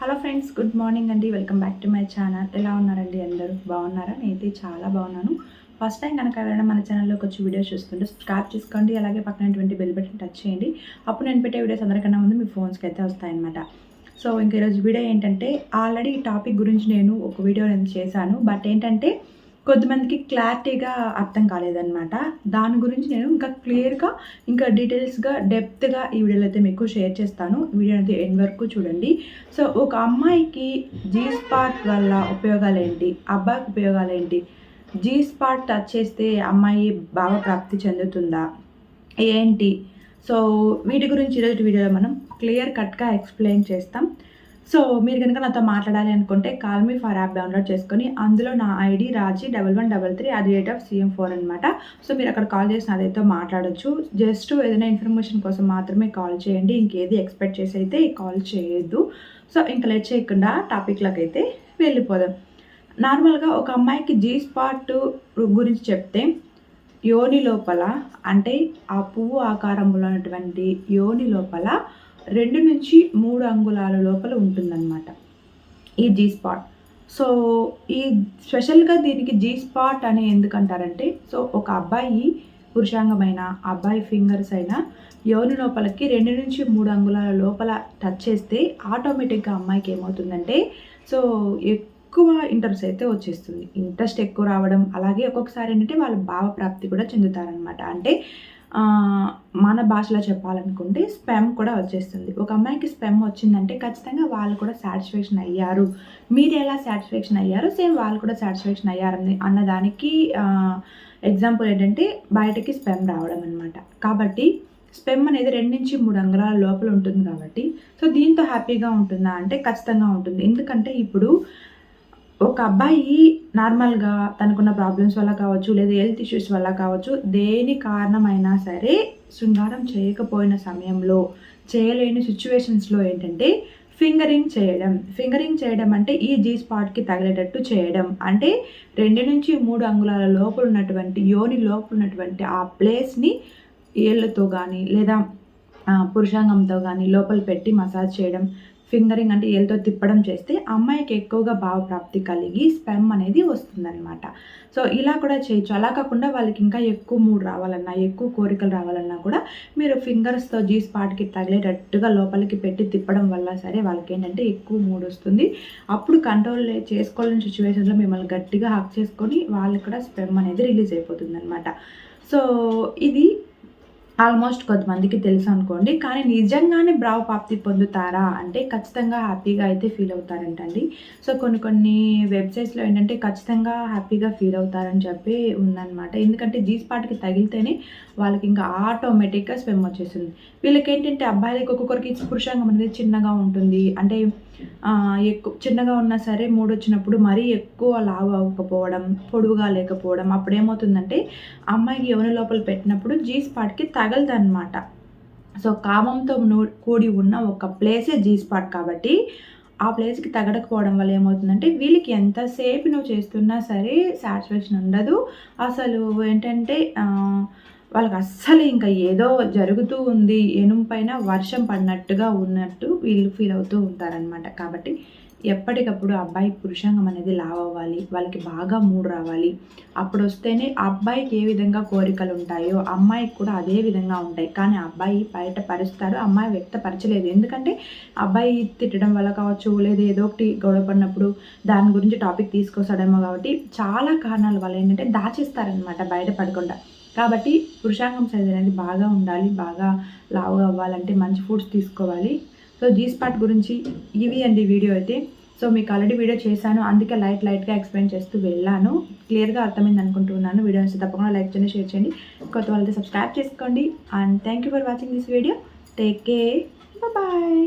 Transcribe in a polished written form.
Hello friends, good morning అండి. Welcome back to my channel. ఎలా ఉన్నారండి అందరూ? బాగున్నారా? నేనైతే చాలా బాగున్నాను. ఫస్ట్ టైం కనుక ఎవరైనా మన ఛానల్లోకి వచ్చి వీడియోస్ చూస్తుంటే సబ్స్క్రైబ్ చేసుకోండి. అలాగే పక్కనటువంటి బెల్ బటన్ టచ్ చేయండి. అప్పుడు నేను పెట్టే వీడియోస్ అందరికన్నా ముందు మీ ఫోన్స్కి అయితే వస్తాయన్నమాట. సో ఇంక ఈరోజు వీడియో ఏంటంటే, ఆల్రెడీ ఈ టాపిక్ గురించి నేను ఒక వీడియో నేను చేశాను. బట్ ఏంటంటే కొద్దిమందికి క్లారిటీగా అర్థం కాలేదన్నమాట. దాని గురించి నేను ఇంకా క్లియర్గా, ఇంకా డీటెయిల్స్గా, డెప్త్గా ఈ వీడియోలో అయితే మీకు షేర్ చేస్తాను. వీడియో అయితే ఎండ్ వరకు చూడండి. సో ఒక అమ్మాయికి జీ స్పాట్ వల్ల ఉపయోగాలు ఏంటి, అబ్బాయికి ఉపయోగాలు ఏంటి, జీ స్పాట్ టచ్ చేస్తే అమ్మాయి భావ ప్రాప్తి చెందుతుందా ఏంటి, సో వీటి గురించి ఈరోజు వీడియోలో మనం క్లియర్ కట్గా ఎక్స్ప్లెయిన్ చేస్తాం. సో మీరు కనుక నాతో మాట్లాడాలి అనుకుంటే call me for app download చేసుకొని అందులో నా ఐడి రాజీ 1133@CM4 అనమాట. సో మీరు అక్కడ కాల్ చేసి అదైతే మాట్లాడొచ్చు. జస్ట్ ఏదైనా ఇన్ఫర్మేషన్ కోసం మాత్రమే కాల్ చేయండి. ఇంకేది ఎక్స్పెక్ట్ చేసి అయితే కాల్ చేయొద్దు. సో ఇంకా లేట్ చేయకుండా టాపిక్లోకి అయితే వెళ్ళిపోదాం. నార్మల్గా ఒక అమ్మాయికి జీ స్పాట్ గురించి చెప్తే, యోని లోపల అంటే ఆ పువ్వు ఆకారంలో ఉన్నటువంటి యోని లోపల 2 నుంచి 3 అంగుళాల లోపల ఉంటుందన్నమాట ఈ జీ స్పాట్. సో ఈ స్పెషల్గా దీనికి జీ స్పాట్ అని ఎందుకంటారంటే, సో ఒక అబ్బాయి పురుషాంగమైన అబ్బాయి ఫింగర్స్ అయినా యోని లోపలికి 2 నుంచి 3 అంగుళాల లోపల టచ్ చేస్తే ఆటోమేటిక్గా అమ్మాయికి ఏమవుతుందంటే, సో ఎక్కువ ఇంట్రెస్ట్ అయితే వచ్చేస్తుంది. ఇంట్రెస్ట్ ఎక్కువ రావడం, అలాగే ఒక్కొక్కసారి ఏంటంటే వాళ్ళ భావప్రాప్తి కూడా చెందుతారనమాట. అంటే మన భాషలో చెప్పాలనుకుంటే స్పెమ్ కూడా వచ్చేస్తుంది. ఒక అమ్మాయికి స్పెమ్ వచ్చిందంటే ఖచ్చితంగా వాళ్ళు కూడా సాటిస్ఫాక్షన్ అయ్యారు. మీరు ఎలా సాటిస్ఫాక్షన్ అయ్యారు, సేమ్ వాళ్ళు కూడా సాటిస్ఫాక్షన్ అయ్యారని అన్నదానికి ఎగ్జాంపుల్ ఏంటంటే బయటకి స్పెమ్ రావడం అనమాట. కాబట్టి స్పెమ్ అనేది 2 నుంచి 3 అంగుళాల లోపల ఉంటుంది కాబట్టి, సో దీంతో హ్యాపీగా ఉంటుందా అంటే ఖచ్చితంగా ఉంటుంది. ఎందుకంటే ఇప్పుడు ఒక అబ్బాయి నార్మల్గా తనకున్న ప్రాబ్లమ్స్ వల్ల కావచ్చు, లేదా హెల్త్ ఇష్యూస్ వల్ల కావచ్చు, దేని కారణమైనా సరే శృంగారం చేయకపోయిన సమయంలో, చేయలేని సిచ్యువేషన్స్లో ఏంటంటే ఫింగరింగ్ చేయడం అంటే ఈ జీ స్పాట్కి తగిలేటట్టు చేయడం. అంటే 2 నుంచి 3 అంగుళాల లోపల ఉన్నటువంటి యోని లోపల ఉన్నటువంటి ఆ ప్లేస్ని ఏళ్ళతో కానీ లేదా పురుషాంగంతో కానీ లోపల పెట్టి మసాజ్ చేయడం. ఫింగరింగ్ అంటే ఏళ్ళతో తిప్పడం చేస్తే అమ్మాయికి ఎక్కువగా భావప్రాప్తి కలిగి స్పెమ్ అనేది వస్తుందన్నమాట. సో ఇలా కూడా చేయొచ్చు. అలా కాకుండా వాళ్ళకి ఇంకా ఎక్కువ మూడ్ రావాలన్నా, ఎక్కువ కోరికలు రావాలన్నా కూడా మీరు ఫింగర్స్తో జీ స్పాట్కి తగిలేటట్టుగా లోపలికి పెట్టి తిప్పడం వల్ల సరే వాళ్ళకి ఏంటంటే ఎక్కువ మూడ్ వస్తుంది. అప్పుడు కంట్రోల్ చేసుకోలేని సిచ్యువేషన్లో మిమ్మల్ని గట్టిగా హక్ చేసుకొని వాళ్ళకి కూడా స్పెమ్ అనేది రిలీజ్ అయిపోతుంది అనమాట. సో ఇది ఆల్మోస్ట్ కొంతమందికి తెలుసు అనుకోండి. కానీ నిజంగానే భావప్రాప్తి పొందుతారా అంటే ఖచ్చితంగా హ్యాపీగా అయితే ఫీల్ అవుతారంటండి. సో కొన్ని వెబ్సైట్స్లో ఏంటంటే ఖచ్చితంగా హ్యాపీగా ఫీల్ అవుతారని చెప్పి ఉందన్నమాట. ఎందుకంటే జీ స్పాట్కి తగిలితేనే వాళ్ళకి ఇంకా ఆటోమేటిక్గా స్పెమ్ వచ్చేస్తుంది. వీళ్ళకి ఏంటంటే అబ్బాయిలకి ఒక్కొక్కరికి పురుషాంగం అనేది చిన్నగా ఉంటుంది. అంటే ఎక్కువ చిన్నగా ఉన్నా సరే మూడు వచ్చినప్పుడు మరీ ఎక్కువ లావు అవ్వకపోవడం, పొడువుగా లేకపోవడం, అప్పుడు ఏమవుతుందంటే అమ్మాయికి యోని లోపల పెట్టినప్పుడు జీ స్పాట్కి తగలదన్నమాట. సో కామంతో కూడి ఉన్న ఒక ప్లేసే జీ స్పాట్ కాబట్టి ఆ ప్లేస్కి తగడకపోవడం వల్ల ఏమవుతుందంటే వీళ్ళకి ఎంతసేపు నువ్వు చేస్తున్నా సరే సాటిస్ఫాక్షన్ ఉండదు. అసలు ఏంటంటే వాళ్ళకి అస్సలు ఇంకా ఏదో జరుగుతూ ఉంది, ఎనుము పైన వర్షం పడినట్టుగా ఉన్నట్టు వీళ్ళు ఫీల్ అవుతూ ఉంటారనమాట. కాబట్టి ఎప్పటికప్పుడు అబ్బాయి పురుషాంగం అనేది లావ్ అవ్వాలి, వాళ్ళకి బాగా మూడ్ రావాలి. అప్పుడు వస్తేనే అబ్బాయికి ఏ విధంగా కోరికలు ఉంటాయో అమ్మాయికి కూడా అదే విధంగా ఉంటాయి. కానీ అబ్బాయి బయటపరుస్తాడు, అమ్మాయి వ్యక్తపరచలేదు. ఎందుకంటే అబ్బాయి తిట్టడం వల్ల కావచ్చు, లేదా ఏదో ఒకటి గొడవ పడినప్పుడు దాని గురించి టాపిక్ తీసుకొస్తాడేమో. కాబట్టి చాలా కారణాల వల్ల ఏంటంటే దాచేస్తారనమాట బయటపడకుండా. కాబట్టి పురుషాంగం సైజ్ అనేది బాగా ఉండాలి, బాగా లావుగా అవ్వాలంటే మంచి ఫుడ్స్ తీసుకోవాలి. సో జీ స్పాట్ గురించి ఇవి అండి వీడియో అయితే. సో మీకు ఆల్రెడీ వీడియో చేశాను, అందుకే లైట్గా ఎక్స్ప్లెయిన్ చేస్తూ వెళ్ళాను. క్లియర్గా అర్థమైంది అనుకుంటున్నాను. వీడియో నచ్చితే తప్పకుండా లైక్ చేయండి, షేర్ చేయండి, కొత్త వాళ్ళైతే సబ్స్క్రైబ్ చేసుకోండి. And thank you for watching this video. Take care, bye.